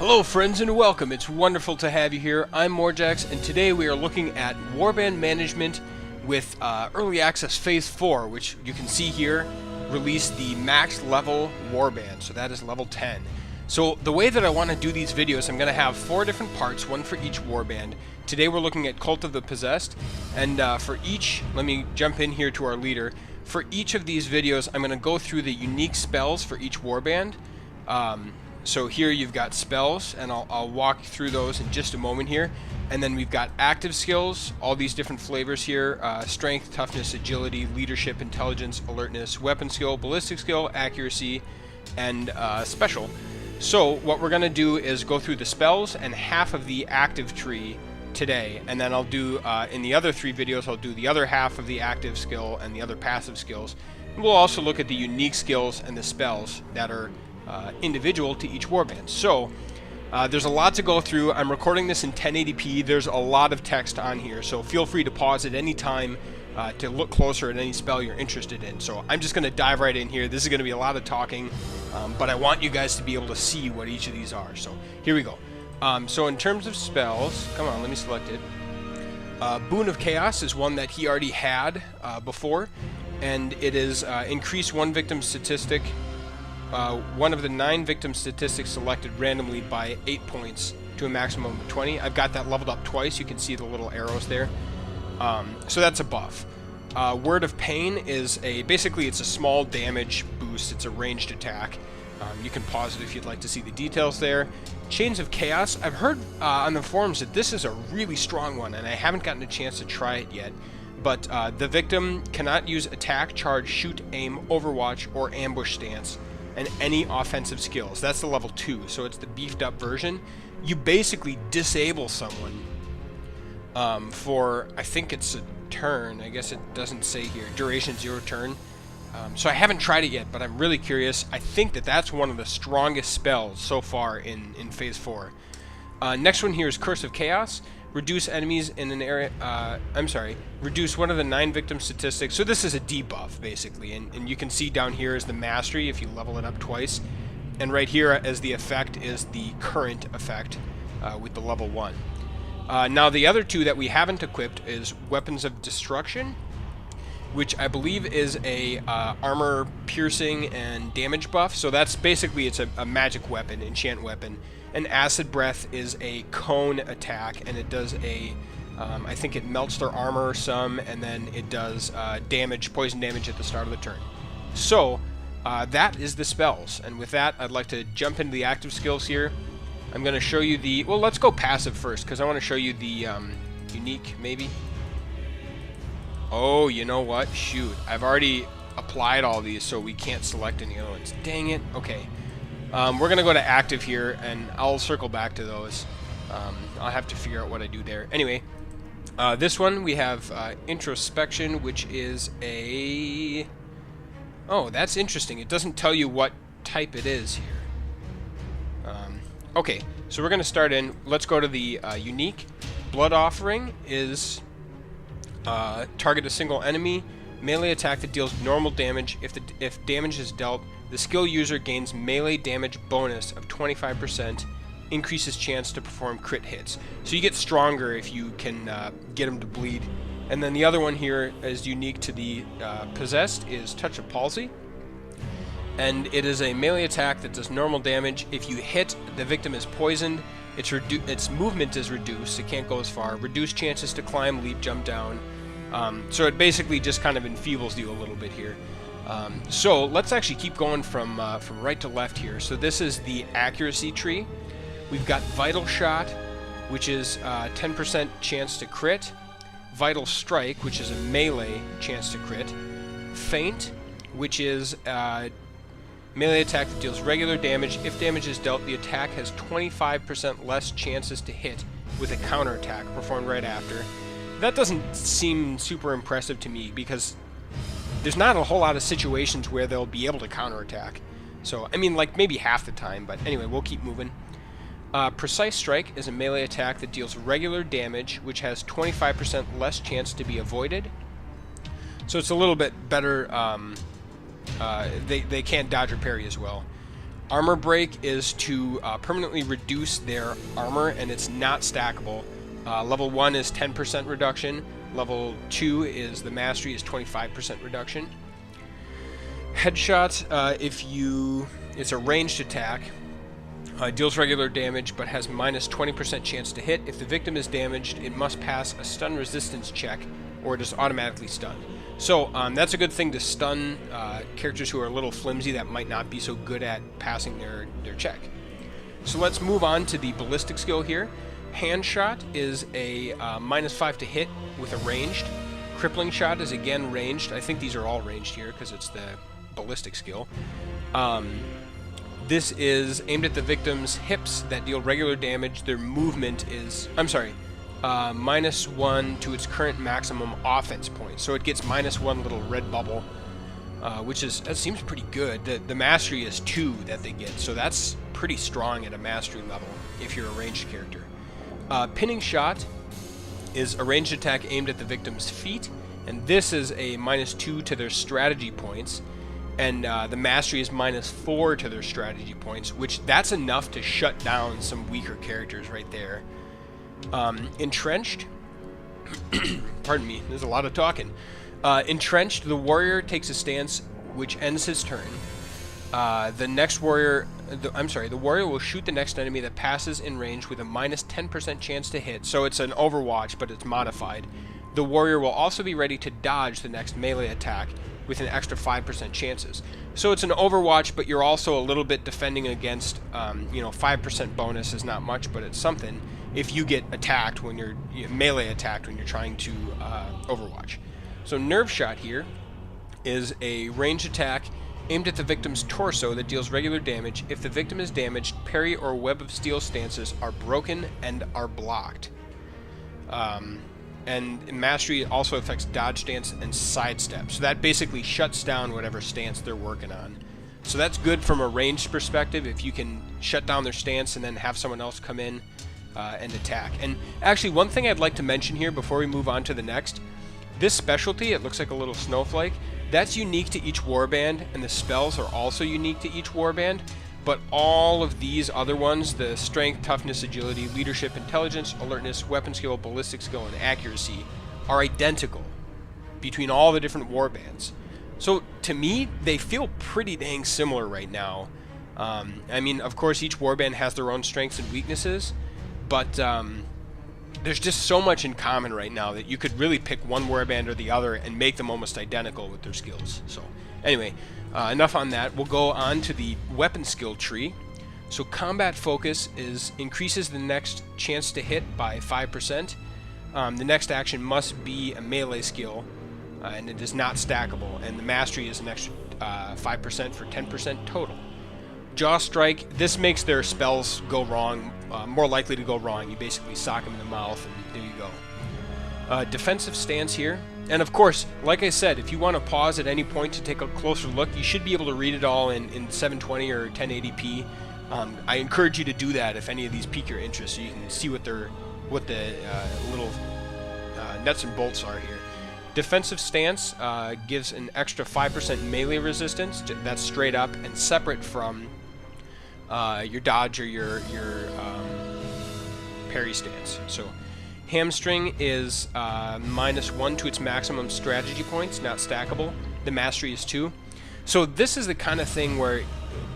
Hello friends and welcome, it's wonderful to have you here. I'm Morjax and today we are looking at warband management with Early Access Phase 4, which you can see here released the max level warband, so that is level 10. So the way that I want to do these videos, I'm going to have 4 different parts, one for each warband. Today we're looking at Cult of the Possessed, and for each, let me jump in here to our leader. For each of these videos I'm going to go through the unique spells for each warband. So here you've got spells, and I'll walk through those in just a moment here. And then we've got active skills, all these different flavors here. Strength, toughness, agility, leadership, intelligence, alertness, weapon skill, ballistic skill, accuracy, and special. So what we're going to do is go through the spells and half of the active tree today. And then I'll do, in the other 3 videos, I'll do the other half of the active skill and the other passive skills. And we'll also look at the unique skills and the spells that are individual to each warband. So there's a lot to go through. I'm recording this in 1080p. There's a lot of text on here, so feel free to pause at any time to look closer at any spell you're interested in. So I'm just going to dive right in here. This is going to be a lot of talking, but I want you guys to be able to see what each of these are. So here we go. So in terms of spells, come on, let me select it. Boon of Chaos is one that he already had before, and it is increase one victim statistic. One of the 9 victim statistics selected randomly by 8 points to a maximum of 20. I've got that leveled up twice. You can see the little arrows there. So that's a buff. Word of Pain is basically it's a small damage boost. It's a ranged attack. You can pause it if you'd like to see the details there. Chains of Chaos. I've heard on the forums that this is a really strong one, and I haven't gotten a chance to try it yet. But the victim cannot use attack, charge, shoot, aim, overwatch, or ambush stance, and any offensive skills. That's the level 2, so it's the beefed up version. You basically disable someone for, I think it's a turn. I guess it doesn't say here. Duration 0 turn. So I haven't tried it yet, but I'm really curious. I think that that's one of the strongest spells so far in Phase 4. Next one here is Curse of Chaos. Reduce enemies in an area, reduce one of the 9 victim statistics. So this is a debuff, basically, and you can see down here is the mastery if you level it up twice. And right here as the effect is the current effect with the level 1. Now the other 2 that we haven't equipped is Weapons of Destruction, which I believe is a armor piercing and damage buff. So that's basically, it's a magic weapon, enchant weapon. And Acid Breath is a cone attack, and it does I think it melts their armor some, and then it does damage, poison damage at the start of the turn. So that is the spells, and with that I'd like to jump into the active skills here. I'm going to show you well, let's go passive first, because I want to show you the unique, maybe. Oh, you know what? Shoot, I've already applied all these, so we can't select any other ones. Dang it. Okay. We're going to go to active here, and I'll circle back to those. I'll have to figure out what I do there. Anyway, this one we have Introspection, which is a... Oh, that's interesting. It doesn't tell you what type it is here. Okay, so we're going to start in... Let's go to the unique. Blood Offering is target a single enemy. Melee attack that deals normal damage. If damage is dealt, the skill user gains melee damage bonus of 25%, increases chance to perform crit hits. So you get stronger if you can get them to bleed. And then the other one here is unique to the Possessed is Touch of Palsy. And it is a melee attack that does normal damage. If you hit, the victim is poisoned. Its movement is reduced. It can't go as far. Reduced chances to climb, leap, jump down. So it basically just kind of enfeebles you a little bit here. So let's actually keep going from right to left here. So this is the accuracy tree. We've got Vital Shot, which is 10% chance to crit. Vital Strike, which is a melee chance to crit. Feint, which is melee attack that deals regular damage. If damage is dealt, the attack has 25% less chances to hit with a counterattack performed right after. That doesn't seem super impressive to me because there's not a whole lot of situations where they'll be able to counterattack. So, I mean, like maybe half the time, but anyway, we'll keep moving. Precise Strike is a melee attack that deals regular damage, which has 25% less chance to be avoided. So it's a little bit better. They can't dodge or parry as well. Armor break is to permanently reduce their armor, and it's not stackable. Level 1 is 10% reduction. Level 2 is the mastery is 25% reduction. Headshot, it's a ranged attack. Deals regular damage but has minus 20% chance to hit. If the victim is damaged, it must pass a stun resistance check or it is automatically stunned. So that's a good thing to stun characters who are a little flimsy that might not be so good at passing their check. So let's move on to the ballistic skill here. Hand shot is a -5 to hit with a ranged. Crippling shot is again ranged. I think these are all ranged here because it's the ballistic skill. This is aimed at the victim's hips that deal regular damage. Their movement is, -1 to its current maximum offense point. So it gets -1 little red bubble, that seems pretty good. The mastery is 2 that they get, so that's pretty strong at a mastery level if you're a ranged character. Pinning shot is a ranged attack aimed at the victim's feet, and this is a -2 to their strategy points. And the mastery is -4 to their strategy points, which that's enough to shut down some weaker characters right there. Entrenched, pardon me, there's a lot of talking. Entrenched, the warrior takes a stance which ends his turn. The warrior will shoot the next enemy that passes in range with a -10% chance to hit, so it's an Overwatch, but it's modified. The warrior will also be ready to dodge the next melee attack with an extra 5% chances. So it's an Overwatch, but you're also a little bit defending against, 5% bonus is not much, but it's something if you get attacked when you're melee attacked when you're trying to Overwatch. So nerve shot here is a ranged attack aimed at the victim's torso that deals regular damage. If the victim is damaged, parry or web of steel stances are broken and are blocked. And mastery also affects dodge stance and sidestep. So that basically shuts down whatever stance they're working on. So that's good from a ranged perspective if you can shut down their stance and then have someone else come in and attack. And actually, one thing I'd like to mention here before we move on to the next, this specialty, it looks like a little snowflake, that's unique to each warband, and the spells are also unique to each warband. But all of these other ones, the strength, toughness, agility, leadership, intelligence, alertness, weapon skill, ballistic skill, and accuracy are identical between all the different warbands. So to me, they feel pretty dang similar right now. Of course, each warband has their own strengths and weaknesses, but there's just so much in common right now that you could really pick one warband or the other and make them almost identical with their skills. So anyway, enough on that. We'll go on to the weapon skill tree. So combat focus increases the next chance to hit by 5%. The next action must be a melee skill, and it is not stackable. And the mastery is an extra 5% for 10% total. Jaw strike, this makes their spells go wrong, more likely to go wrong. You basically sock them in the mouth, and there you go. Defensive stance here. And of course, like I said, if you want to pause at any point to take a closer look, you should be able to read it all in 720 or 1080p. I encourage you to do that if any of these pique your interest, so you can see what the little nuts and bolts are here. Defensive stance gives an extra 5% melee resistance. That's straight up and separate from your dodge or your parry stance. So hamstring is -1 to its maximum strategy points, not stackable. The mastery is 2. So this is the kind of thing where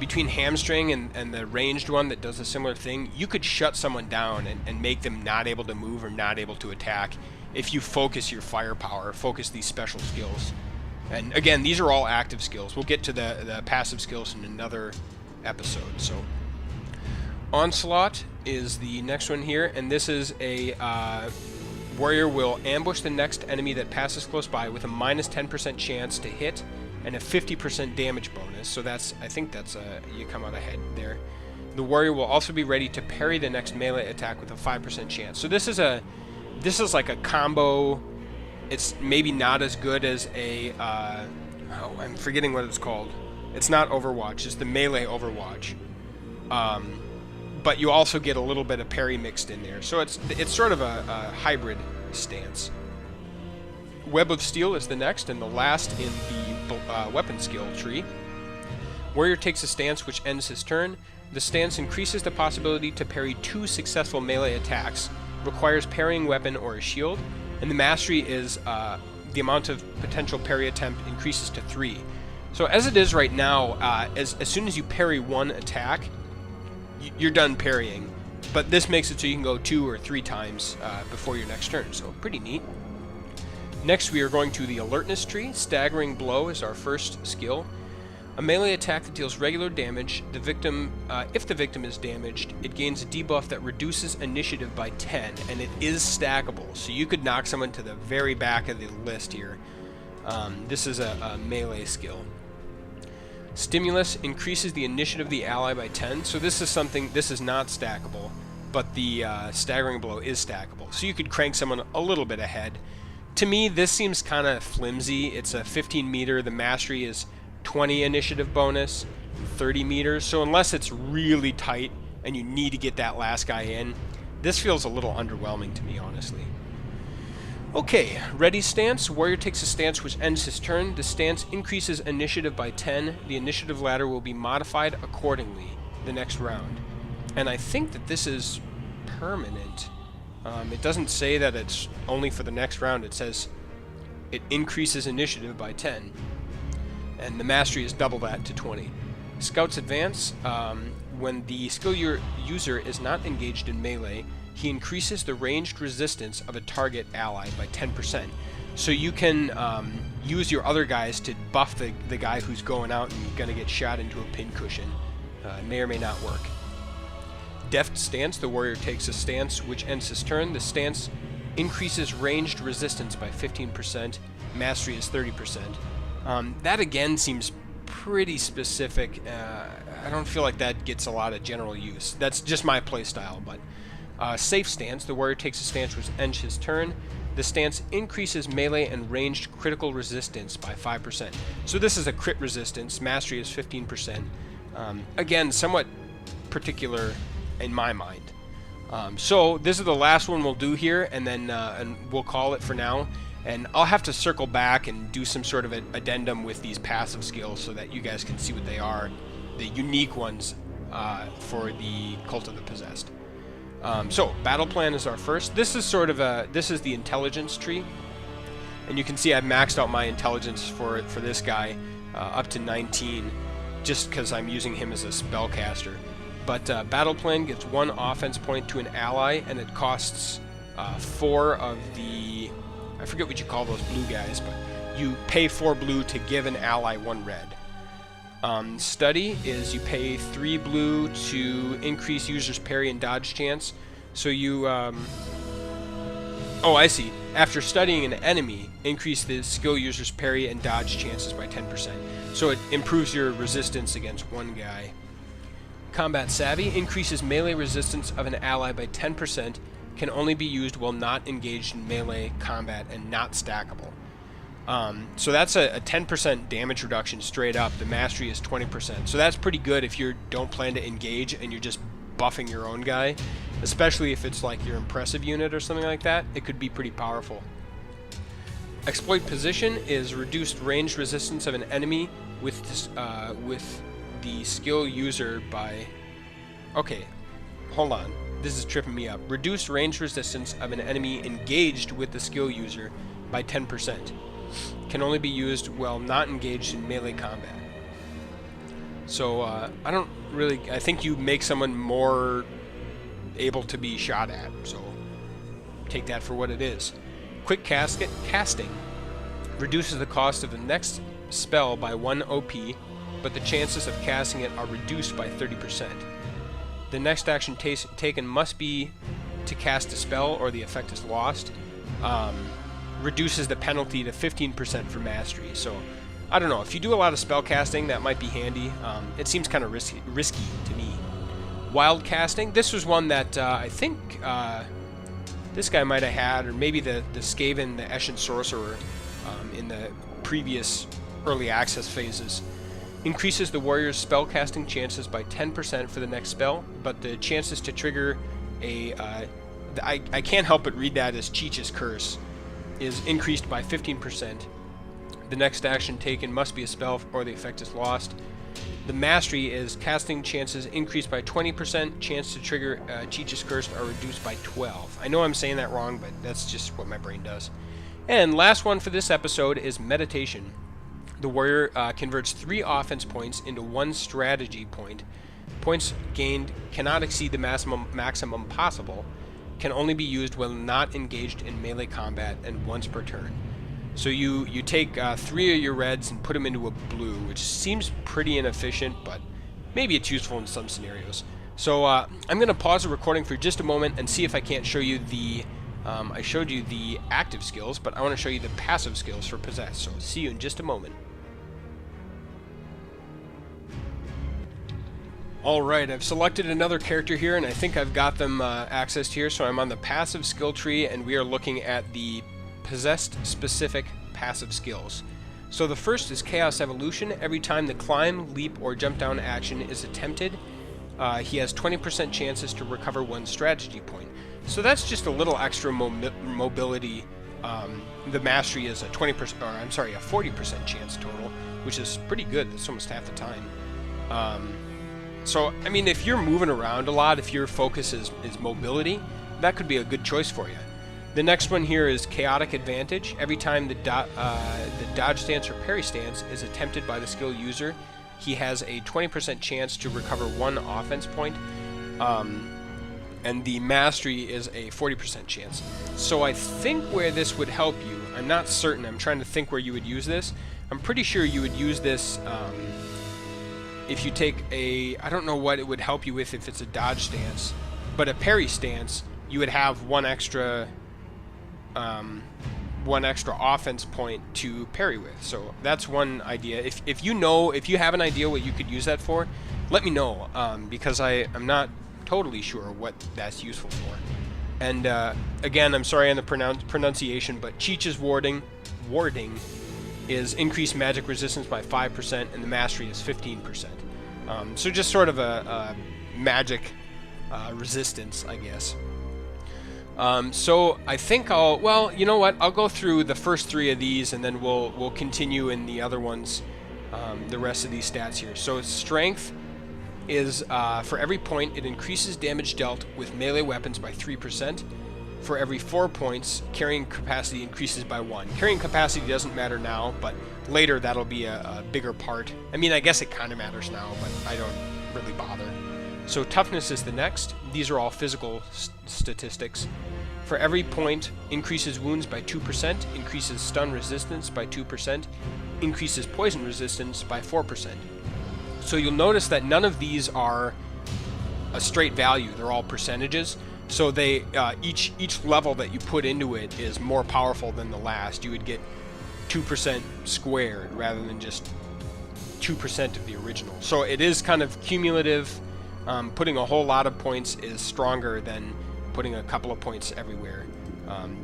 between hamstring and the ranged one that does a similar thing, you could shut someone down and make them not able to move or not able to attack if you focus your firepower, focus these special skills. And again, these are all active skills. We'll get to the passive skills in another episode. So Onslaught is the next one here, and this is a warrior will ambush the next enemy that passes close by with a -10% chance to hit and a 50% damage bonus. So I think that's you come out ahead there. The warrior will also be ready to parry the next melee attack with a 5% chance. So this is like a combo. It's maybe not as good as a I'm forgetting what it's called. It's not Overwatch. It's the melee Overwatch. But you also get a little bit of parry mixed in there. So it's sort of a hybrid stance. Web of Steel is the next and the last in the weapon skill tree. Warrior takes a stance which ends his turn. The stance increases the possibility to parry 2 successful melee attacks, requires parrying weapon or a shield, and the mastery is the amount of potential parry attempt increases to 3. So as it is right now, as soon as you parry 1 attack, you're done parrying. But this makes it so you can go 2 or 3 times before your next turn, so pretty neat. Next we are going to the alertness tree. Staggering Blow is our first skill. A melee attack that deals regular damage. The victim, if the victim is damaged, it gains a debuff that reduces initiative by 10, and it is stackable. So you could knock someone to the very back of the list here. This is a melee skill. Stimulus increases the initiative of the ally by 10. So this is not stackable, but the Staggering Blow is stackable. So you could crank someone a little bit ahead. To me, this seems kind of flimsy. It's a 15 meter. The mastery is 20 initiative bonus, 30 meters. So unless it's really tight and you need to get that last guy in, this feels a little underwhelming to me, honestly. Okay, ready stance. Warrior takes a stance which ends his turn. The stance increases initiative by 10. The initiative ladder will be modified accordingly the next round. And I think that this is permanent. It doesn't say that it's only for the next round. It says it increases initiative by 10. And the mastery is double that to 20. Scouts advance. When the skill user is not engaged in melee, he increases the ranged resistance of a target ally by 10%. So you can use your other guys to buff the guy who's going out and going to get shot into a pincushion. May or may not work. Deft stance. The warrior takes a stance which ends his turn. The stance increases ranged resistance by 15%. Mastery is 30%. That again seems pretty specific. I don't feel like that gets a lot of general use. That's just my playstyle, but safe stance. The warrior takes a stance which ends his turn. The stance increases melee and ranged critical resistance by 5%. So this is a crit resistance. Mastery is 15%. Again, somewhat particular in my mind. So this is the last one we'll do here, and then and we'll call it for now. And I'll have to circle back and do some sort of an addendum with these passive skills so that you guys can see what they are, the unique ones for the Cult of the Possessed. So battle plan is our first. This is sort of this is the intelligence tree, and you can see I've maxed out my intelligence for this guy up to 19, just because I'm using him as a spellcaster. But battle plan gives 1 offense point to an ally, and it costs 4 of the, I forget what you call those blue guys, but you pay 4 blue to give an ally 1 red. Study is you pay 3 blue to increase user's parry and dodge chance. So you, oh, I see. After studying an enemy, increase the skill user's parry and dodge chances by 10%. So it improves your resistance against 1 guy. Combat Savvy increases melee resistance of an ally by 10%, can only be used while not engaged in melee combat and not stackable. So that's a 10% damage reduction straight up. The mastery is 20%. So that's pretty good if you don't plan to engage and you're just buffing your own guy, especially if it's like your impressive unit or something like that. It could be pretty powerful. Exploit Position is reduced range resistance of an enemy with the skill user by... Okay, hold on. This is tripping me up. Reduce range resistance of an enemy engaged with the skill user by 10%. Can only be used while not engaged in melee combat. So, I think you make someone more able to be shot at, so take that for what it is. Quick Casting reduces the cost of the next spell by 1 OP, but the chances of casting it are reduced by 30%. The next action taken must be to cast a spell or the effect is lost. Reduces the penalty to 15% for mastery. So, I don't know. If you do a lot of spell casting, that might be handy. It seems kind of risky to me. Wild Casting. This was one that I think this guy might have had, or maybe the Skaven, the Eshin Sorcerer, in the previous early access phases. Increases the warrior's spellcasting chances by 10% for the next spell, but the chances to trigger a... I can't help but read that as Cheech's Curse, is increased by 15%. The next action taken must be a spell or the effect is lost. The mastery is casting chances increased by 20%, chance to trigger Cheech's Curse are reduced by 12. I know I'm saying that wrong, but that's just what my brain does. And last one for this episode is meditation. The warrior converts 3 offense points into 1 strategy point. Points gained cannot exceed the maximum possible, can only be used when not engaged in melee combat, and once per turn. So you take 3 of your reds and put them into a blue, which seems pretty inefficient, but maybe it's useful in some scenarios. So I'm going to pause the recording for just a moment and see if I can't show you the... I showed you the active skills, but I want to show you the passive skills for Possess. So see you in just a moment. Alright, I've selected another character here, and I think I've got them accessed here. So I'm on the passive skill tree, and we are looking at the Possessed specific passive skills. So the first is Chaos Evolution. Every time the climb, leap, or jump down action is attempted, he has 20% chances to recover 1 strategy point. So that's just a little extra mobility. The mastery is a 20%, or I'm sorry, a 40% chance total, which is pretty good. That's almost half the time. So I mean, if you're moving around a lot, if your focus is mobility, that could be a good choice for you. The next one here is Chaotic Advantage. Every time the dodge stance or parry stance is attempted by the skill user, he has a 20% chance to recover 1 offense point, and the mastery is a 40% chance. So I think where this would help you, I'm not certain, I'm trying to think where you would use this. I'm pretty sure you would use this if you take a, I don't know what it would help you with if it's a dodge stance, but a parry stance, you would have one extra offense point to parry with. So that's one idea. If you have an idea what you could use that for, let me know, because I'm not totally sure what that's useful for. And again, I'm sorry on the pronunciation, but Cheech's warding is increased magic resistance by 5%, and the mastery is 15%. So just sort of a magic resistance, I guess. So I think well, you know what? I'll go through the first 3 of these, and then we'll continue in the other ones, the rest of these stats here. So Strength is for every point, it increases damage dealt with melee weapons by 3%. For every 4 points, carrying capacity increases by 1. Carrying capacity doesn't matter now, but later that'll be a bigger part. I mean, I guess it kind of matters now, but I don't really bother. So Toughness is the next. These are all physical statistics. For every point, increases wounds by 2%, increases stun resistance by 2%, increases poison resistance by 4%. So you'll notice that none of these are a straight value. They're all percentages. So they each level that you put into it is more powerful than the last. You would get 2% squared rather than just 2% of the original. So it is kind of cumulative. Putting a whole lot of points is stronger than putting a couple of points everywhere,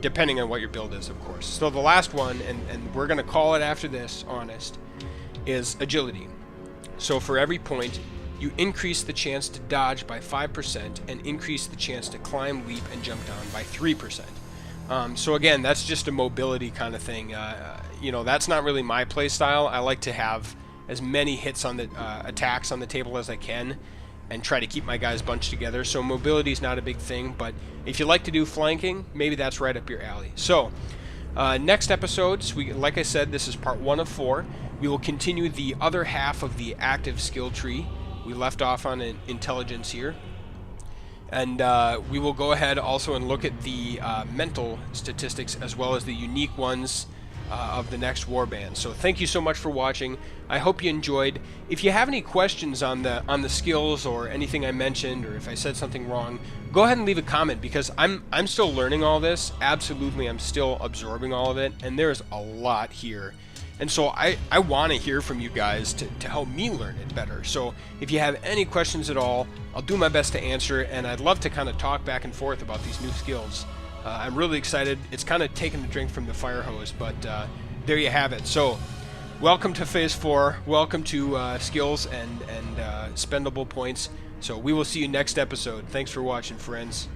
depending on what your build is, of course. So the last one, and we're going to call it after this, honest, is Agility. So for every point, you increase the chance to dodge by 5% and increase the chance to climb, leap, and jump down by 3%. So again, that's just a mobility kind of thing. You know, that's not really my play style. I like to have as many hits on the attacks on the table as I can, and try to keep my guys bunched together. So mobility is not a big thing, but if you like to do flanking, maybe that's right up your alley. So next episodes, like I said, this is part 1 of 4. We will continue the other half of the active skill tree. We left off on an intelligence here. And we will go ahead also and look at the mental statistics as well as the unique ones of the next warband. So thank you so much for watching. I hope you enjoyed. If you have any questions on the skills or anything I mentioned, or if I said something wrong, go ahead and leave a comment, because I'm still learning all this. Absolutely, I'm still absorbing all of it, and there's a lot here. And so I want to hear from you guys to help me learn it better. So if you have any questions at all, I'll do my best to answer, and I'd love to kind of talk back and forth about these new skills. I'm really excited. It's kind of taking the drink from the fire hose, but there you have it. So welcome to Phase 4. Welcome to skills and spendable points. So we will see you next episode. Thanks for watching, friends.